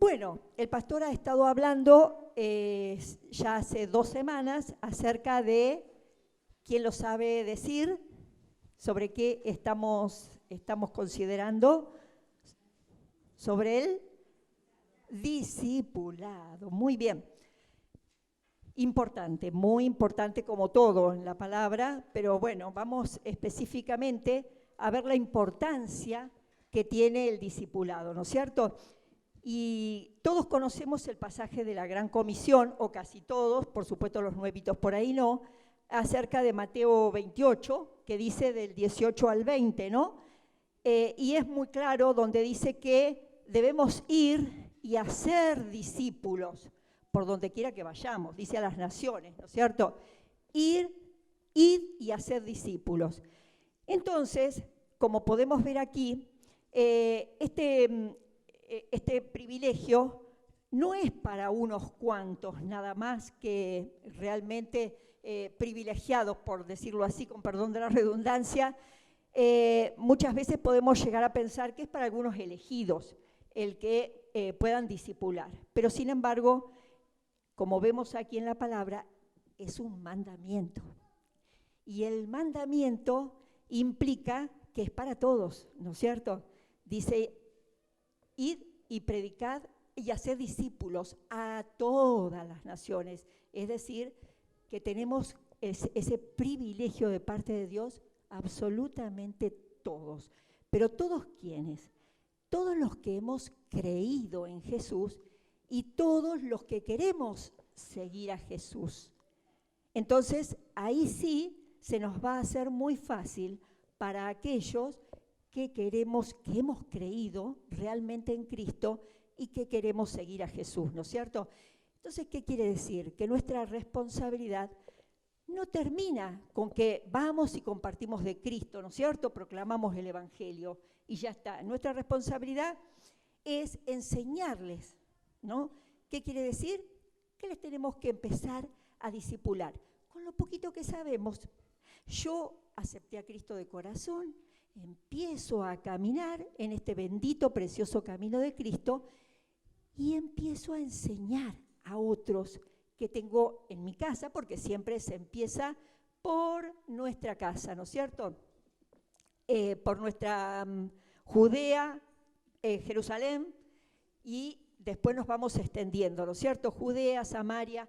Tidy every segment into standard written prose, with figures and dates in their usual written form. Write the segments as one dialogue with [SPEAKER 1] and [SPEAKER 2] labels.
[SPEAKER 1] Bueno, el pastor ha estado hablando ya hace 2 semanas acerca de, ¿quién lo sabe decir? Sobre qué estamos considerando, sobre el discipulado. Muy bien. Importante, muy importante como todo en la palabra, pero bueno, vamos específicamente a ver la importancia que tiene el discipulado, ¿no es cierto? Y todos conocemos el pasaje de la Gran Comisión, o casi todos, por supuesto los nuevitos por ahí no, acerca de Mateo 28, que dice del 18 al 20, ¿no? Y es muy claro donde dice que debemos ir y hacer discípulos por donde quiera que vayamos, dice a las naciones, ¿no es cierto? Ir y hacer discípulos. Entonces, como podemos ver aquí, este privilegio no es para unos cuantos, nada más que realmente privilegiados, por decirlo así, con perdón de la redundancia. Muchas veces podemos llegar a pensar que es para algunos elegidos el que puedan discipular, pero sin embargo, como vemos aquí en la palabra, es un mandamiento. Y el mandamiento implica que es para todos, ¿no es cierto? Dice, id y predicad y haced discípulos a todas las naciones. Es decir, que tenemos ese privilegio de parte de Dios, absolutamente todos. Pero ¿todos quiénes? Todos los que hemos creído en Jesús y todos los que queremos seguir a Jesús. Entonces, ahí sí se nos va a hacer muy fácil para aquellos que hemos creído realmente en Cristo y que queremos seguir a Jesús, ¿no es cierto? Entonces, ¿qué quiere decir? Que nuestra responsabilidad no termina con que vamos y compartimos de Cristo, ¿no es cierto? Proclamamos el Evangelio y ya está. Nuestra responsabilidad es enseñarles, ¿no? ¿Qué quiere decir? Que les tenemos que empezar a discipular. Con lo poquito que sabemos, yo acepté a Cristo de corazón, empiezo a caminar en este bendito, precioso camino de Cristo y empiezo a enseñar a otros que tengo en mi casa, porque siempre se empieza por nuestra casa, ¿no es cierto? Por nuestra Judea, Jerusalén, y después nos vamos extendiendo, ¿no es cierto? Judea, Samaria.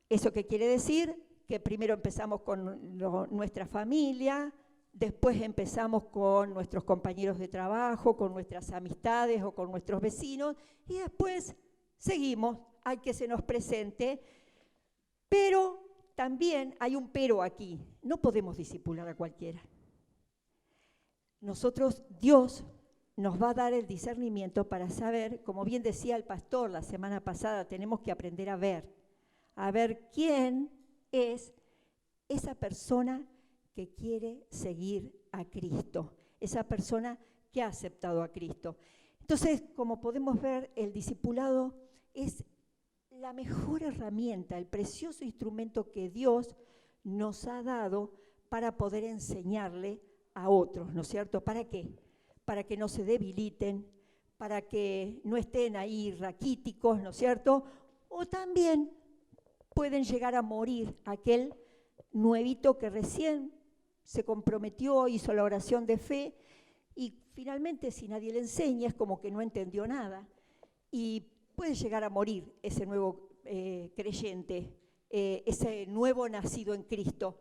[SPEAKER 1] ¿Eso qué quiere decir? Que primero empezamos con nuestra familia, después empezamos con nuestros compañeros de trabajo, con nuestras amistades o con nuestros vecinos, y después seguimos, hay que se nos presente. Pero también hay un pero aquí, no podemos discipular a cualquiera. Nosotros, Dios nos va a dar el discernimiento para saber, como bien decía el pastor la semana pasada, tenemos que aprender a ver quién es esa persona que quiere seguir a Cristo, esa persona que ha aceptado a Cristo. Entonces, como podemos ver, el discipulado es la mejor herramienta, el precioso instrumento que Dios nos ha dado para poder enseñarle a otros, ¿no es cierto? ¿Para qué? Para que no se debiliten, para que no estén ahí raquíticos, ¿no es cierto? O también pueden llegar a morir aquel nuevito que recién se comprometió, hizo la oración de fe y finalmente si nadie le enseña es como que no entendió nada y puede llegar a morir ese nuevo creyente, ese nuevo nacido en Cristo.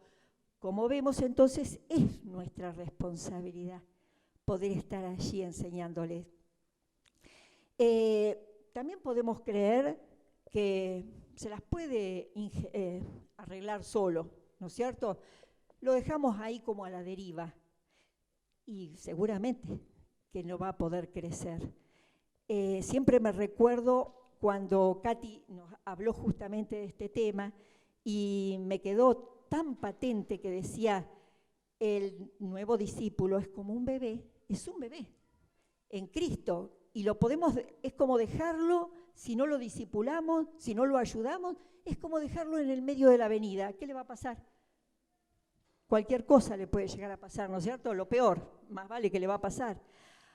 [SPEAKER 1] Como vemos entonces es nuestra responsabilidad poder estar allí enseñándoles. También podemos creer que se las puede arreglar solo, ¿no es cierto? Lo dejamos ahí como a la deriva y seguramente que no va a poder crecer. Siempre me recuerdo cuando Katy nos habló justamente de este tema y me quedó tan patente que decía, el nuevo discípulo es como un bebé, es un bebé en Cristo y es como dejarlo, si no lo discipulamos, si no lo ayudamos, es como dejarlo en el medio de la avenida. ¿Qué le va a pasar? Cualquier cosa le puede llegar a pasar, ¿no es cierto? Lo peor, más vale que le va a pasar.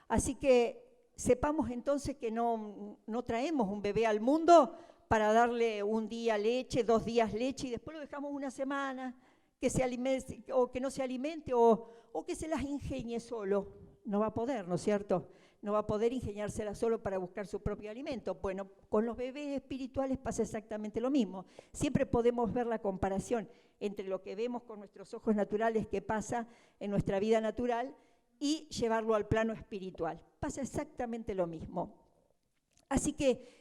[SPEAKER 1] Así que sepamos entonces que no traemos un bebé al mundo para darle un día leche, 2 días leche y después lo dejamos una semana, que se alimente o que no se alimente o que se las ingenie solo. No va a poder, ¿no es cierto? No va a poder ingeniársela solo para buscar su propio alimento. Bueno, con los bebés espirituales pasa exactamente lo mismo. Siempre podemos ver la comparación entre lo que vemos con nuestros ojos naturales que pasa en nuestra vida natural y llevarlo al plano espiritual. Pasa exactamente lo mismo. Así que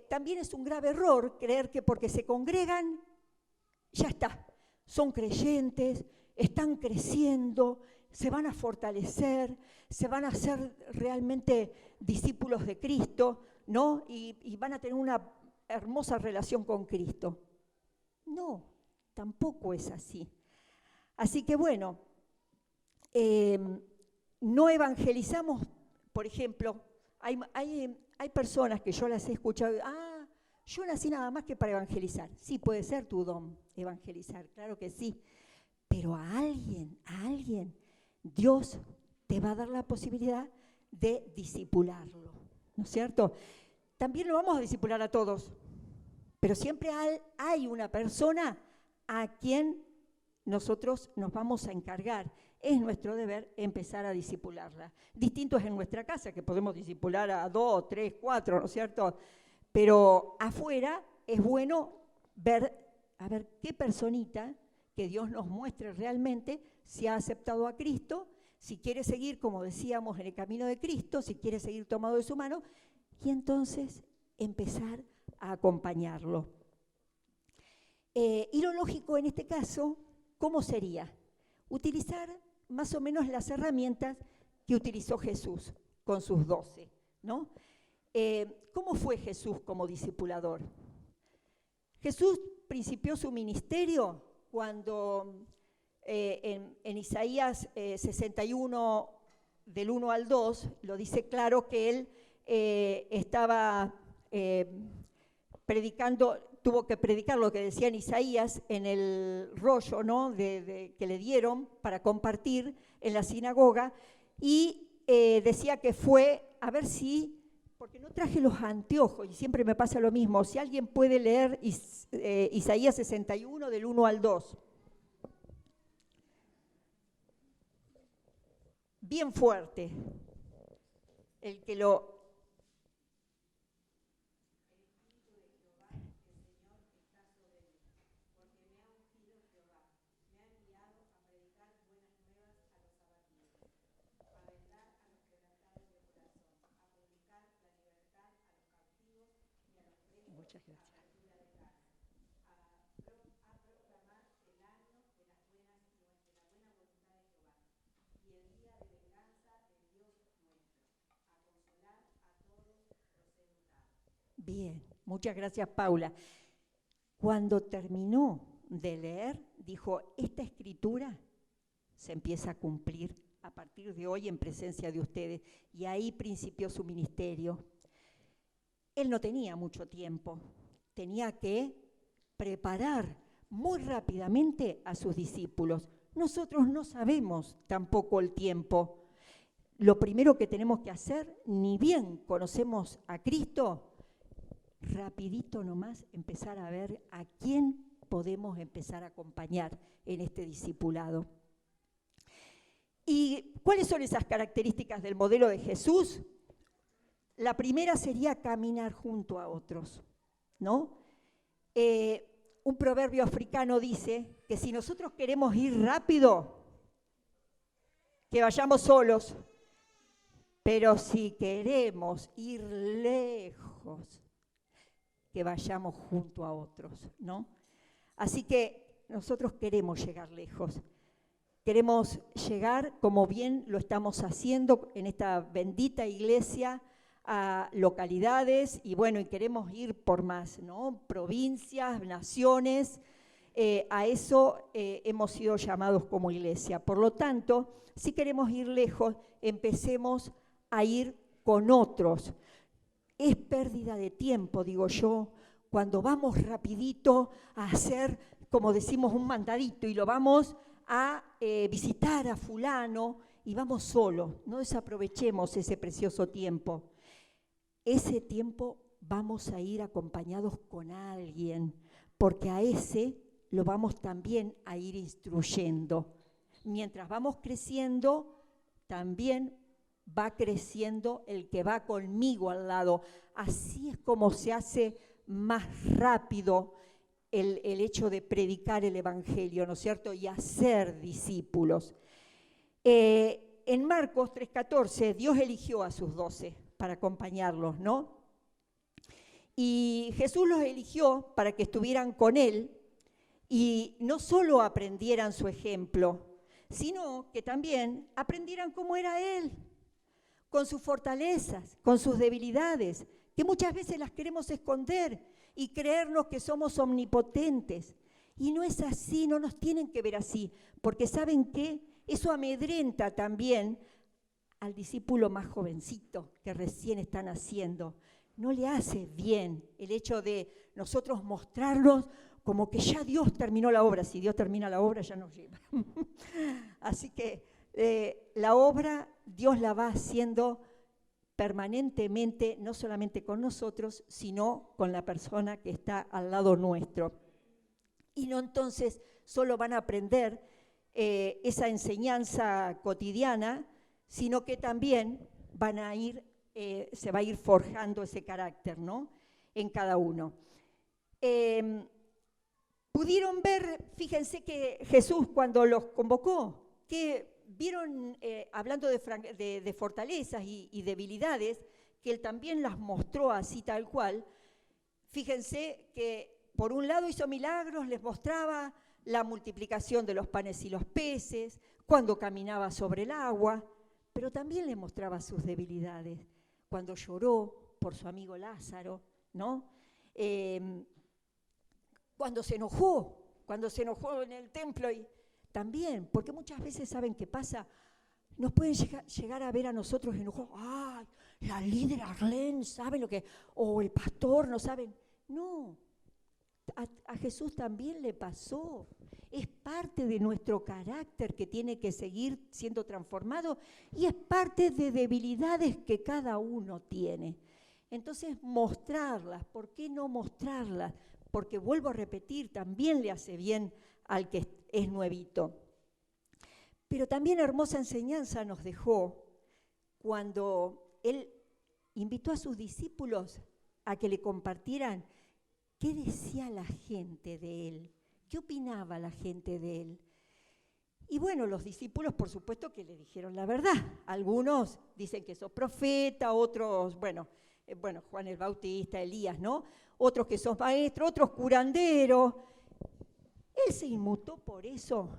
[SPEAKER 1] también es un grave error creer que porque se congregan, ya está, son creyentes, están creciendo, se van a fortalecer, se van a hacer realmente discípulos de Cristo, ¿no? Y van a tener una hermosa relación con Cristo. No, tampoco es así. Así que bueno, no evangelizamos, por ejemplo, hay personas que yo las he escuchado, yo nací nada más que para evangelizar. Sí, puede ser tu don, evangelizar, claro que sí. Pero a alguien, Dios te va a dar la posibilidad de discipularlo, ¿no es cierto? También lo vamos a discipular a todos, pero siempre hay una persona a quien nosotros nos vamos a encargar. Es nuestro deber empezar a discipularla. Distinto es en nuestra casa, que podemos discipular a 2, 3, 4, ¿no es cierto? Pero afuera es bueno ver, a ver qué personita que Dios nos muestre realmente si ha aceptado a Cristo, si quiere seguir, como decíamos, en el camino de Cristo, si quiere seguir tomado de su mano, y entonces empezar a acompañarlo. Y lo lógico en este caso, ¿cómo sería? Utilizar más o menos las herramientas que utilizó Jesús con sus 12, ¿no? ¿Cómo fue Jesús como discipulador? Jesús principió su ministerio cuando en Isaías 61, del 1 al 2, lo dice claro que él estaba predicando, tuvo que predicar lo que decía en Isaías en el rollo, ¿no? que le dieron para compartir en la sinagoga, y decía que fue, a ver si, porque no traje los anteojos y siempre me pasa lo mismo, si alguien puede leer Isaías 61 del 1 al 2. Bien fuerte, el que lo... Muchas gracias. Bien, muchas gracias, Paula. Cuando terminó de leer, dijo, esta escritura se empieza a cumplir a partir de hoy en presencia de ustedes. Y ahí principió su ministerio. Él no tenía mucho tiempo, tenía que preparar muy rápidamente a sus discípulos. Nosotros no sabemos tampoco el tiempo. Lo primero que tenemos que hacer, ni bien conocemos a Cristo, rapidito nomás empezar a ver a quién podemos empezar a acompañar en este discipulado. ¿Y cuáles son esas características del modelo de Jesús? La primera sería caminar junto a otros, ¿no? Un proverbio africano dice que si nosotros queremos ir rápido, que vayamos solos, pero si queremos ir lejos, que vayamos junto a otros, ¿no? Así que nosotros queremos llegar lejos. Queremos llegar, como bien lo estamos haciendo en esta bendita iglesia, a localidades y bueno, y queremos ir por más, ¿no? Provincias, naciones, a eso hemos sido llamados como iglesia. Por lo tanto, si queremos ir lejos, empecemos a ir con otros. Es pérdida de tiempo, digo yo, cuando vamos rapidito a hacer, como decimos, un mandadito y lo vamos a visitar a fulano y vamos solos. No desaprovechemos ese precioso tiempo. Ese tiempo vamos a ir acompañados con alguien, porque a ese lo vamos también a ir instruyendo. Mientras vamos creciendo, también va creciendo el que va conmigo al lado. Así es como se hace más rápido el hecho de predicar el Evangelio, ¿no es cierto? Y hacer discípulos. En Marcos 3:14, Dios eligió a sus 12 para acompañarlos, ¿no? Y Jesús los eligió para que estuvieran con Él y no solo aprendieran su ejemplo, sino que también aprendieran cómo era Él, con sus fortalezas, con sus debilidades, que muchas veces las queremos esconder y creernos que somos omnipotentes. Y no es así, no nos tienen que ver así, porque ¿saben qué? Eso amedrenta también al discípulo más jovencito que recién están haciendo. No le hace bien el hecho de nosotros mostrarnos como que ya Dios terminó la obra. Si Dios termina la obra, ya nos lleva. Así que la obra Dios la va haciendo permanentemente, no solamente con nosotros, sino con la persona que está al lado nuestro. Y no entonces solo van a aprender esa enseñanza cotidiana, sino que también van a ir, se va a ir forjando ese carácter, ¿no? En cada uno. Pudieron ver, fíjense que Jesús cuando los convocó, que vieron, hablando de fortalezas y debilidades, que Él también las mostró así tal cual. Fíjense que por un lado hizo milagros, les mostraba la multiplicación de los panes y los peces, cuando caminaba sobre el agua, pero también les mostraba sus debilidades, cuando lloró por su amigo Lázaro, ¿no? Cuando se enojó en el templo y también, porque muchas veces, ¿saben qué pasa? Nos pueden llegar a ver a nosotros enojados. ¡Ay, la líder Arlene, ¿saben lo que? O el pastor, ¿no saben? No, a Jesús también le pasó. Es parte de nuestro carácter que tiene que seguir siendo transformado y es parte de debilidades que cada uno tiene. Entonces, mostrarlas. ¿Por qué no mostrarlas? Porque, vuelvo a repetir, también le hace bien al que es nuevito. Pero también hermosa enseñanza nos dejó cuando Él invitó a sus discípulos a que le compartieran qué decía la gente de Él, qué opinaba la gente de Él. Y bueno, los discípulos, por supuesto, que le dijeron la verdad. Algunos dicen que sos profeta, otros, bueno, Juan el Bautista, Elías, ¿no? Otros que sos maestro, otros curanderos. Él se inmutó por eso.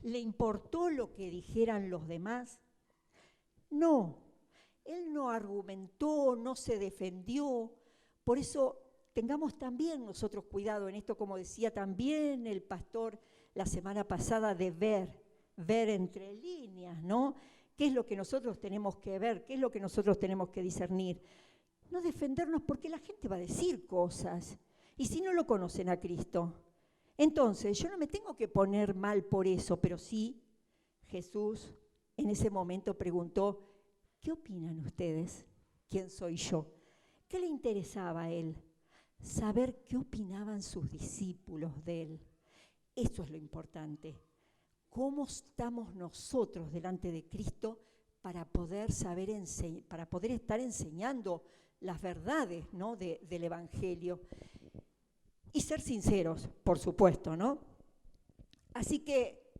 [SPEAKER 1] ¿Le importó lo que dijeran los demás? No. Él no argumentó, no se defendió. Por eso tengamos también nosotros cuidado en esto, como decía también el pastor la semana pasada, de ver entre líneas, ¿no? ¿Qué es lo que nosotros tenemos que ver? ¿Qué es lo que nosotros tenemos que discernir? No defendernos porque la gente va a decir cosas. Y si no lo conocen a Cristo. Entonces, yo no me tengo que poner mal por eso, pero sí, Jesús en ese momento preguntó, ¿qué opinan ustedes? ¿Quién soy yo? ¿Qué le interesaba a Él? Saber qué opinaban sus discípulos de Él. Eso es lo importante. ¿Cómo estamos nosotros delante de Cristo para poder para poder estar enseñando las verdades, ¿no? del Evangelio? Y ser sinceros, por supuesto, ¿no? Así que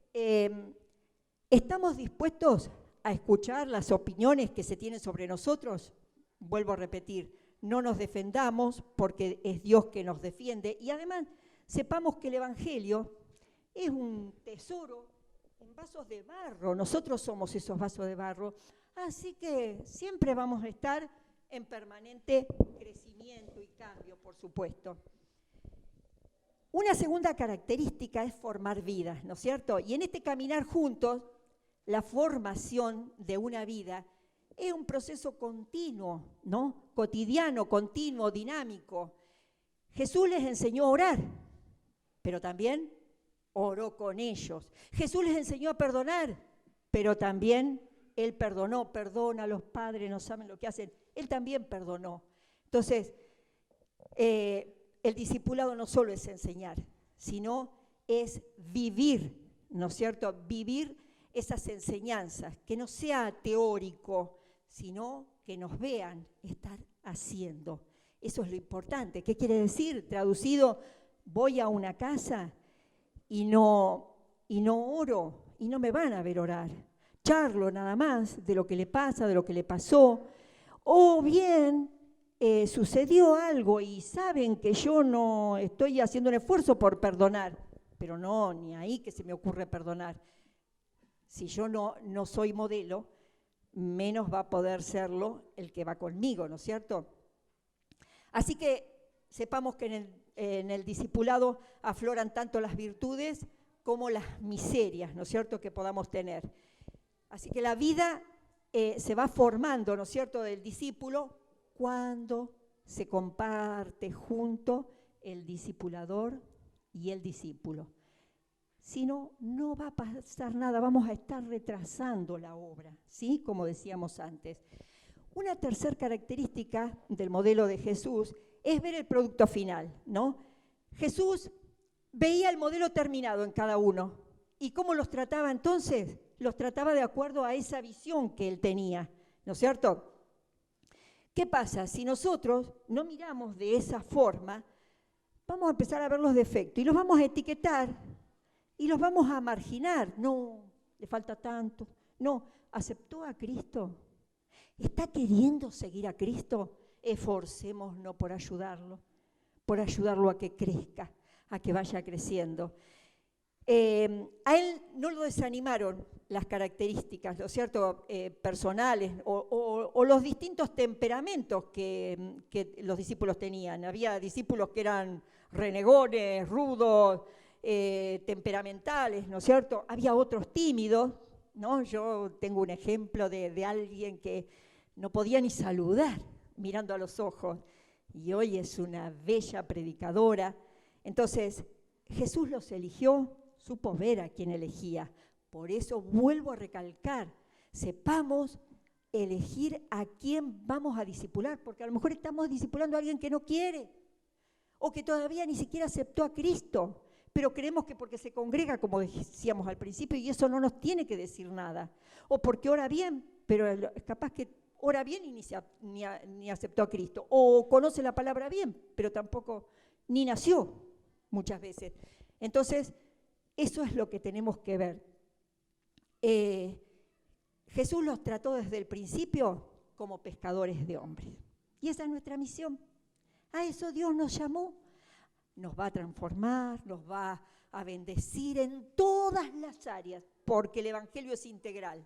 [SPEAKER 1] ¿estamos dispuestos a escuchar las opiniones que se tienen sobre nosotros? Vuelvo a repetir, no nos defendamos porque es Dios que nos defiende. Y además, sepamos que el Evangelio es un tesoro en vasos de barro. Nosotros somos esos vasos de barro. Así que siempre vamos a estar en permanente crecimiento y cambio, por supuesto. Una segunda característica es formar vidas, ¿no es cierto? Y en este caminar juntos, la formación de una vida es un proceso continuo, ¿no? Cotidiano, continuo, dinámico. Jesús les enseñó a orar, pero también oró con ellos. Jesús les enseñó a perdonar, pero también Él perdonó. Perdona a los padres, no saben lo que hacen. Él también perdonó. Entonces, el discipulado no solo es enseñar, sino es vivir, ¿no es cierto? Vivir esas enseñanzas, que no sea teórico, sino que nos vean estar haciendo. Eso es lo importante. ¿Qué quiere decir? Traducido, voy a una casa y no oro, y no me van a ver orar. Charlo nada más de lo que le pasa, de lo que le pasó, o bien sucedió algo y saben que yo no estoy haciendo un esfuerzo por perdonar, pero no, ni ahí que se me ocurre perdonar. Si yo no soy modelo, menos va a poder serlo el que va conmigo, ¿no es cierto? Así que sepamos que en el discipulado afloran tanto las virtudes como las miserias, ¿no es cierto?, que podamos tener. Así que la vida se va formando, ¿no es cierto?, del discípulo cuando se comparte junto el discipulador y el discípulo. Si no, no va a pasar nada, vamos a estar retrasando la obra, ¿sí?, como decíamos antes. Una tercera característica del modelo de Jesús es ver el producto final, ¿no? Jesús veía el modelo terminado en cada uno. ¿Y cómo los trataba entonces? Los trataba de acuerdo a esa visión que él tenía, ¿no es cierto? ¿Qué pasa? Si nosotros no miramos de esa forma, vamos a empezar a ver los defectos y los vamos a etiquetar y los vamos a marginar. No, le falta tanto. No, ¿aceptó a Cristo? ¿Está queriendo seguir a Cristo? Esforcémonos por ayudarlo a que crezca, a que vaya creciendo. A él no lo desanimaron las características, ¿no es cierto?, personales o los distintos temperamentos que los discípulos tenían. Había discípulos que eran renegones, rudos, temperamentales, ¿no es cierto? Había otros tímidos, ¿no? Yo tengo un ejemplo de alguien que no podía ni saludar mirando a los ojos y hoy es una bella predicadora. Entonces, Jesús los eligió, supo ver a quién elegía. Por eso vuelvo a recalcar, sepamos elegir a quién vamos a discipular, porque a lo mejor estamos discipulando a alguien que no quiere o que todavía ni siquiera aceptó a Cristo, pero creemos que porque se congrega, como decíamos al principio, y eso no nos tiene que decir nada, o porque ora bien, pero es capaz que ora bien y ni aceptó a Cristo, o conoce la palabra bien, pero tampoco ni nació muchas veces. Entonces, eso es lo que tenemos que ver. Jesús los trató desde el principio como pescadores de hombres. Y esa es nuestra misión. A eso Dios nos llamó. Nos va a transformar, nos va a bendecir en todas las áreas, porque el Evangelio es integral.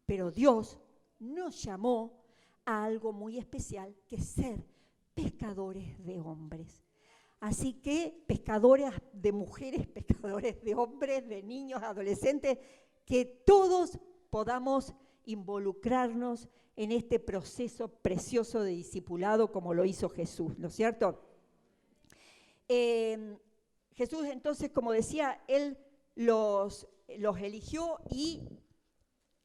[SPEAKER 1] Pero Dios nos llamó a algo muy especial, que es ser pescadores de hombres. Así que pescadores de mujeres, pescadores de hombres, de niños, adolescentes, que todos podamos involucrarnos en este proceso precioso de discipulado como lo hizo Jesús, ¿no es cierto? Jesús entonces, como decía, Él los eligió y,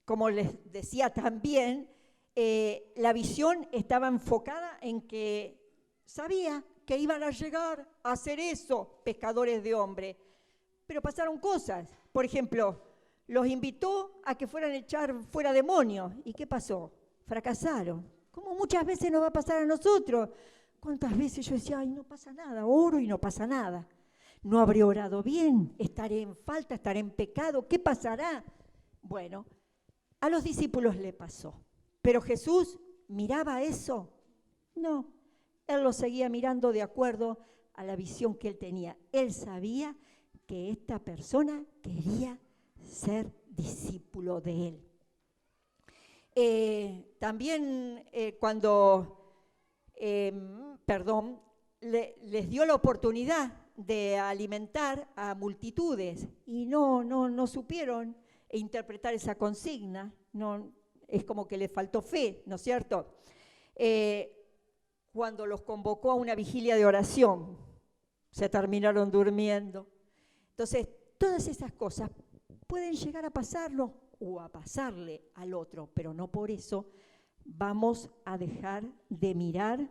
[SPEAKER 1] como les decía también, la visión estaba enfocada en que sabía que iban a llegar a hacer eso, pescadores de hombres. Pero pasaron cosas. Por ejemplo, los invitó a que fueran a echar fuera demonios. ¿Y qué pasó? Fracasaron. Como muchas veces nos va a pasar a nosotros. ¿Cuántas veces yo decía, ay, no pasa nada, oro y no pasa nada? No habré orado bien, estaré en falta, estaré en pecado, ¿qué pasará? Bueno, a los discípulos le pasó. ¿Pero Jesús miraba eso? No. Él lo seguía mirando de acuerdo a la visión que él tenía. Él sabía que esta persona quería ser discípulo de él. También cuando, les dio la oportunidad de alimentar a multitudes y no supieron interpretar esa consigna, es como que les faltó fe, ¿no es cierto? Cuando los convocó a una vigilia de oración, se terminaron durmiendo. Entonces, Todas esas cosas pueden llegar a pasarnos o a pasarle al otro, pero no por eso vamos a dejar de mirar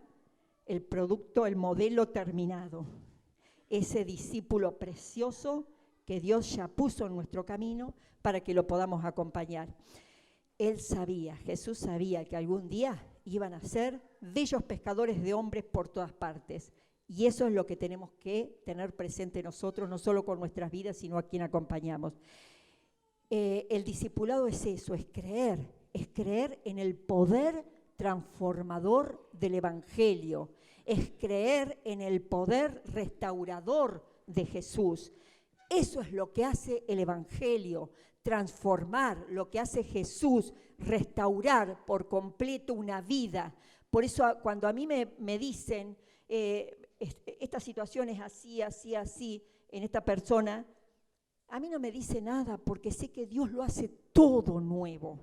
[SPEAKER 1] el producto, el modelo terminado, ese discípulo precioso que Dios ya puso en nuestro camino para que lo podamos acompañar. Él sabía, Jesús sabía que algún día iban a ser bellos pescadores de hombres por todas partes. Y eso es lo que tenemos que tener presente nosotros, no solo con nuestras vidas, sino a quien acompañamos. El discipulado es eso, es creer en el poder transformador del Evangelio, es creer en el poder restaurador de Jesús. Eso es lo que hace el Evangelio, transformar, lo que hace Jesús, restaurar por completo una vida. Por eso cuando a mí me dicen, esta situación es así, así, así, en esta persona, a mí no me dice nada porque sé que Dios lo hace todo nuevo.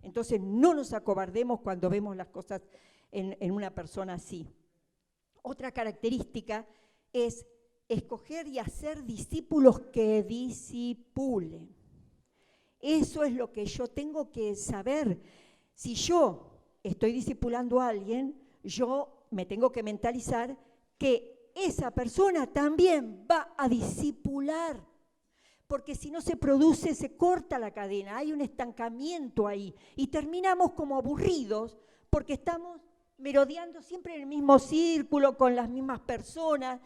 [SPEAKER 1] Entonces no nos acobardemos cuando vemos las cosas en una persona así. Otra característica es escoger y hacer discípulos que discipulen. Eso es lo que yo tengo que saber. Si yo estoy discipulando a alguien, yo me tengo que mentalizar que esa persona también va a discipular. Porque si no se produce, se corta la cadena, hay un estancamiento ahí y terminamos como aburridos porque estamos merodeando siempre en el mismo círculo, con las mismas personas.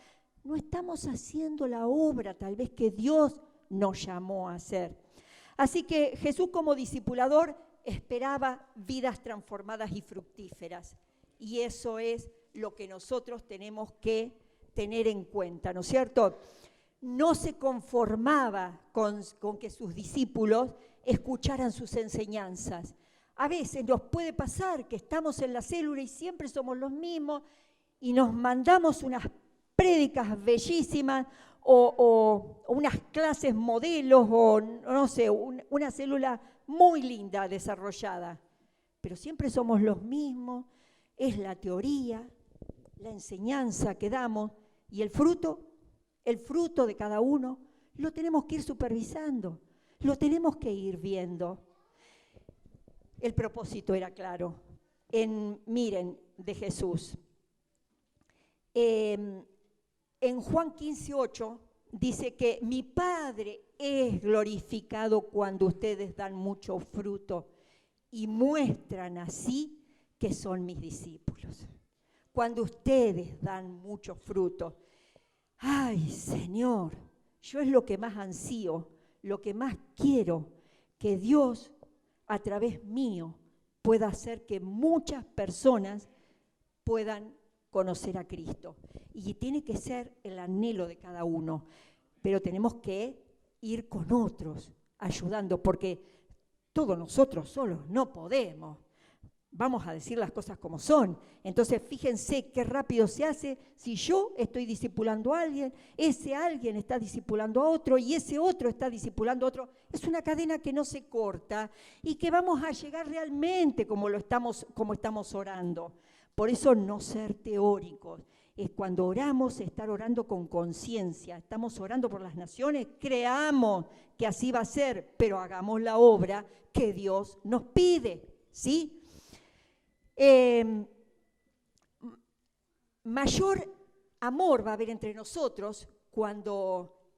[SPEAKER 1] No estamos haciendo la obra tal vez que Dios nos llamó a hacer. Así que Jesús como discipulador esperaba vidas transformadas y fructíferas. Y eso es lo que nosotros tenemos que tener en cuenta, ¿no es cierto? No se conformaba con que sus discípulos escucharan sus enseñanzas. A veces nos puede pasar que estamos en la célula y siempre somos los mismos y nos mandamos unas prédicas bellísimas o unas clases modelos o no sé, una célula muy linda desarrollada. Pero siempre somos los mismos, es la teoría, la enseñanza que damos y el fruto de cada uno lo tenemos que ir supervisando, lo tenemos que ir viendo. El propósito era claro. Miren, de Jesús. En Juan 15:8 dice que mi Padre es glorificado cuando ustedes dan mucho fruto y muestran así que son mis discípulos. Cuando ustedes dan mucho fruto. Ay, Señor, yo es lo que más ansío, lo que más quiero, que Dios a través mío pueda hacer que muchas personas puedan conocer a Cristo. Y tiene que ser el anhelo de cada uno, pero tenemos que ir con otros, ayudando, porque todos nosotros solos no podemos. Vamos a decir las cosas como son. Entonces, fíjense qué rápido se hace si yo estoy discipulando a alguien, ese alguien está discipulando a otro y ese otro está discipulando a otro. Es una cadena que no se corta y que vamos a llegar realmente como estamos orando. Por eso no ser teóricos. Es cuando oramos, estar orando con conciencia. Estamos orando por las naciones, creamos que así va a ser, pero hagamos la obra que Dios nos pide, ¿sí? Mayor amor va a haber entre nosotros cuando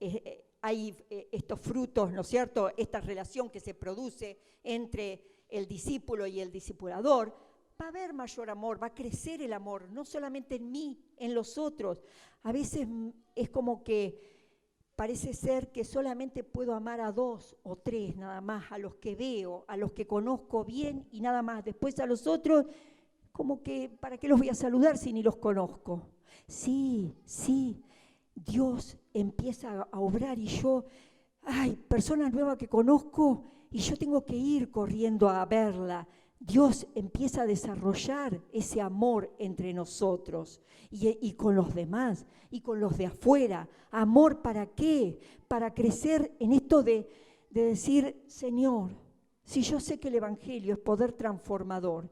[SPEAKER 1] hay estos frutos, ¿no es cierto? Esta relación que se produce entre el discípulo y el discipulador. Va a haber mayor amor, va a crecer el amor, no solamente en mí, en los otros. A veces es como que parece ser que solamente puedo amar a 2 o 3 nada más, a los que veo, a los que conozco bien y nada más. Después a los otros, como que, ¿para qué los voy a saludar si ni los conozco? Sí, Dios empieza a obrar y yo, personas nuevas que conozco y yo tengo que ir corriendo a verla. Dios empieza a desarrollar ese amor entre nosotros y con los demás y con los de afuera. ¿Amor para qué? Para crecer en esto de decir, Señor, si yo sé que el Evangelio es poder transformador,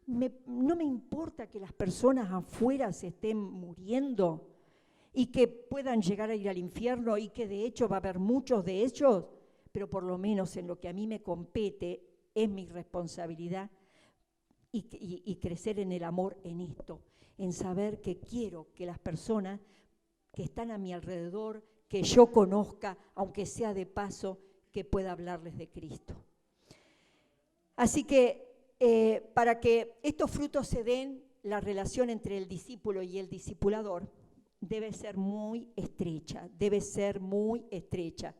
[SPEAKER 1] no me importa que las personas afuera se estén muriendo. y que puedan llegar a ir al infierno y que de hecho va a haber muchos de ellos, pero por lo menos en lo que a mí me compete es mi responsabilidad y crecer en el amor en esto, en saber que quiero que las personas que están a mi alrededor, que yo conozca, aunque sea de paso, que pueda hablarles de Cristo. Así que para que estos frutos se den, la relación entre el discípulo y el discipulador debe ser muy estrecha, debe ser muy estrecha.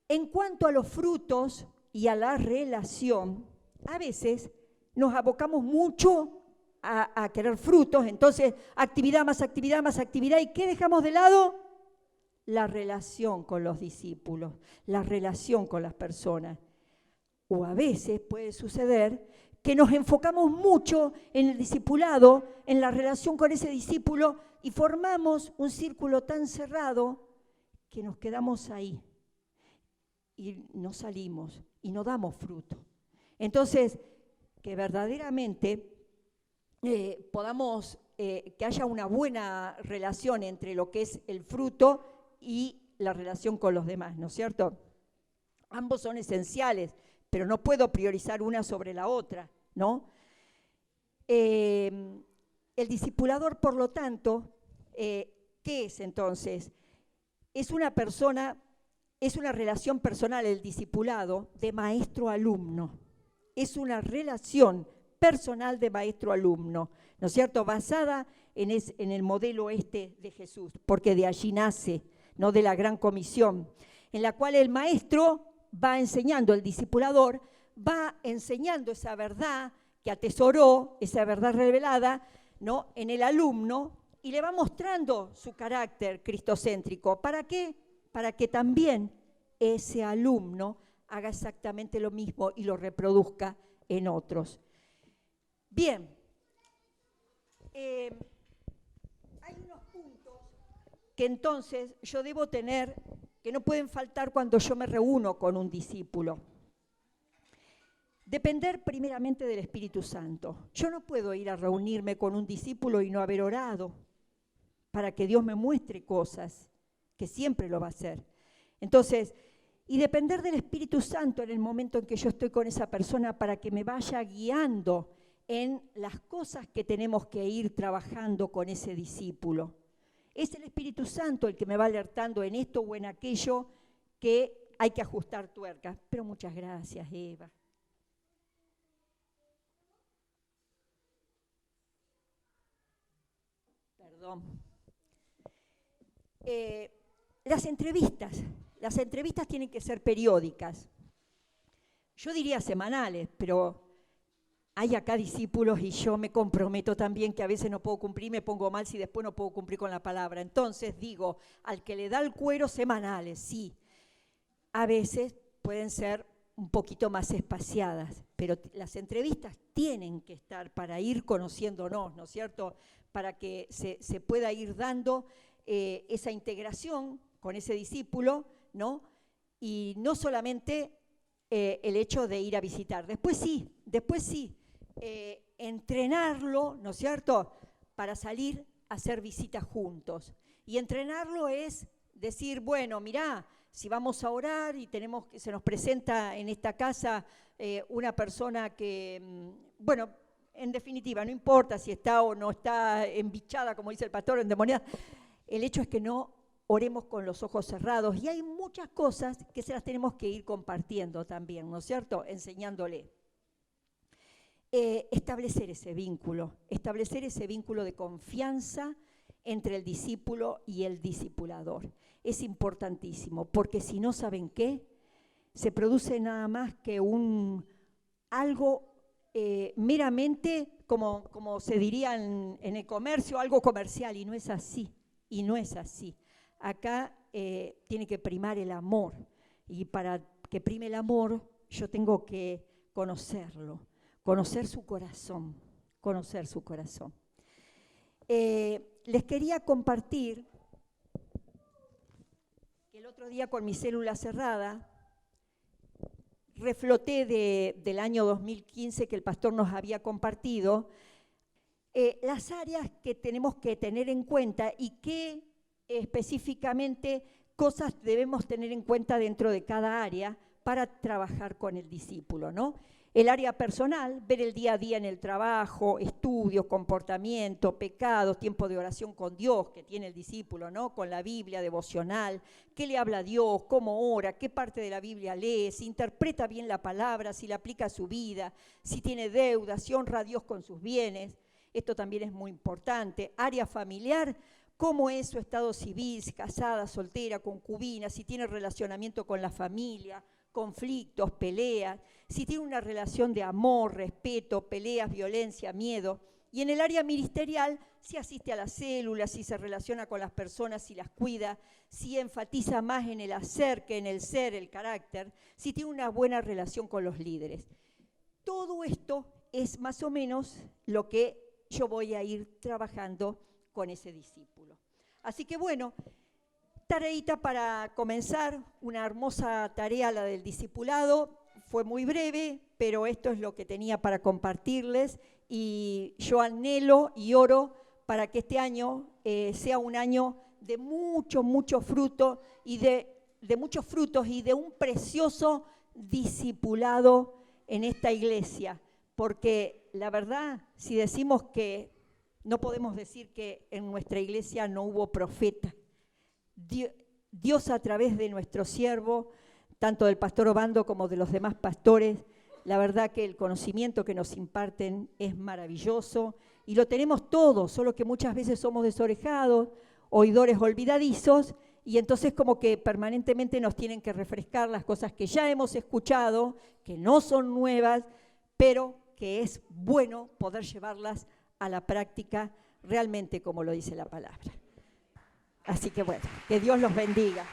[SPEAKER 1] En cuanto a los frutos y a la relación, a veces nos abocamos mucho a querer frutos, entonces actividad más actividad más actividad, ¿y qué dejamos de lado? La relación con los discípulos, la relación con las personas. O a veces puede suceder que nos enfocamos mucho en el discipulado, en la relación con ese discípulo, y formamos un círculo tan cerrado que nos quedamos ahí y no salimos y no damos fruto. Entonces, que verdaderamente podamos, que haya una buena relación entre lo que es el fruto y la relación con los demás, ¿no es cierto? Ambos son esenciales, pero no puedo priorizar una sobre la otra, ¿no? El discipulador, por lo tanto, ¿qué es entonces? Es una relación personal, el discipulado, de maestro-alumno. Es una relación personal de maestro-alumno, ¿no es cierto? Basada en el modelo de Jesús, porque de allí nace, ¿no? De la gran comisión, en la cual el maestro va enseñando, el discipulador va enseñando esa verdad que atesoró, esa verdad revelada, ¿no? En el alumno, y le va mostrando su carácter cristocéntrico. ¿Para qué? Para que también ese alumno haga exactamente lo mismo y lo reproduzca en otros. Bien, hay unos puntos que entonces yo debo tener, que no pueden faltar cuando yo me reúno con un discípulo. Depender primeramente del Espíritu Santo. Yo no puedo ir a reunirme con un discípulo y no haber orado para que Dios me muestre cosas, que siempre lo va a hacer. Entonces, y depender del Espíritu Santo en el momento en que yo estoy con esa persona para que me vaya guiando en las cosas que tenemos que ir trabajando con ese discípulo. Es el Espíritu Santo el que me va alertando en esto o en aquello que hay que ajustar tuercas. Pero muchas gracias, Eva. Perdón. Las entrevistas tienen que ser periódicas. Yo diría semanales, pero hay acá discípulos y yo me comprometo también que a veces no puedo cumplir, me pongo mal si después no puedo cumplir con la palabra. Entonces digo, al que le da el cuero, semanales, sí. A veces pueden ser un poquito más espaciadas, pero las entrevistas tienen que estar para ir conociéndonos, ¿no es cierto? Para que se pueda ir dando esa integración con ese discípulo, ¿no? Y no solamente el hecho de ir a visitar. Después sí, entrenarlo, ¿no es cierto?, para salir a hacer visitas juntos. Y entrenarlo es decir, bueno, mirá, si vamos a orar y se nos presenta en esta casa una persona que, bueno, en definitiva, no importa si está o no está embichada, como dice el pastor, endemoniada, el hecho es que no oremos con los ojos cerrados. Y hay muchas cosas que se las tenemos que ir compartiendo también, ¿no es cierto?, enseñándole. Establecer ese vínculo de confianza entre el discípulo y el discipulador. Es importantísimo, porque si no, ¿saben qué? Se produce nada más que algo meramente, como se diría en el comercio, algo comercial, y no es así. Acá tiene que primar el amor, y para que prime el amor yo tengo que conocerlo, conocer su corazón. Les quería compartir que el otro día con mi célula cerrada refloté del año 2015 que el pastor nos había compartido las áreas que tenemos que tener en cuenta y que específicamente cosas debemos tener en cuenta dentro de cada área para trabajar con el discípulo, ¿no? El área personal, ver el día a día en el trabajo, estudios, comportamiento, pecados, tiempo de oración con Dios que tiene el discípulo, ¿no? Con la Biblia devocional, qué le habla a Dios, cómo ora, qué parte de la Biblia lee, si interpreta bien la palabra, si la aplica a su vida, si tiene deudas, si honra a Dios con sus bienes. Esto también es muy importante. Área familiar, cómo es su estado civil, si casada, soltera, concubina, si tiene relacionamiento con la familia, conflictos, peleas, si tiene una relación de amor, respeto, peleas, violencia, miedo. Y en el área ministerial, si asiste a las células, si se relaciona con las personas, si las cuida, si enfatiza más en el hacer que en el ser, el carácter, si tiene una buena relación con los líderes. Todo esto es más o menos lo que yo voy a ir trabajando con ese discípulo. Así que bueno, tareita para comenzar, una hermosa tarea la del discipulado, fue muy breve, pero esto es lo que tenía para compartirles y yo anhelo y oro para que este año sea un año de mucho fruto y de muchos frutos y de un precioso discipulado en esta iglesia, porque la verdad, si decimos que no podemos decir que en nuestra iglesia no hubo profeta. Dios a través de nuestro siervo, tanto del pastor Obando como de los demás pastores, la verdad que el conocimiento que nos imparten es maravilloso y lo tenemos todos, solo que muchas veces somos desorejados, oidores olvidadizos y entonces como que permanentemente nos tienen que refrescar las cosas que ya hemos escuchado, que no son nuevas, pero que es bueno poder llevarlas a la práctica realmente como lo dice la palabra. Así que bueno, que Dios los bendiga.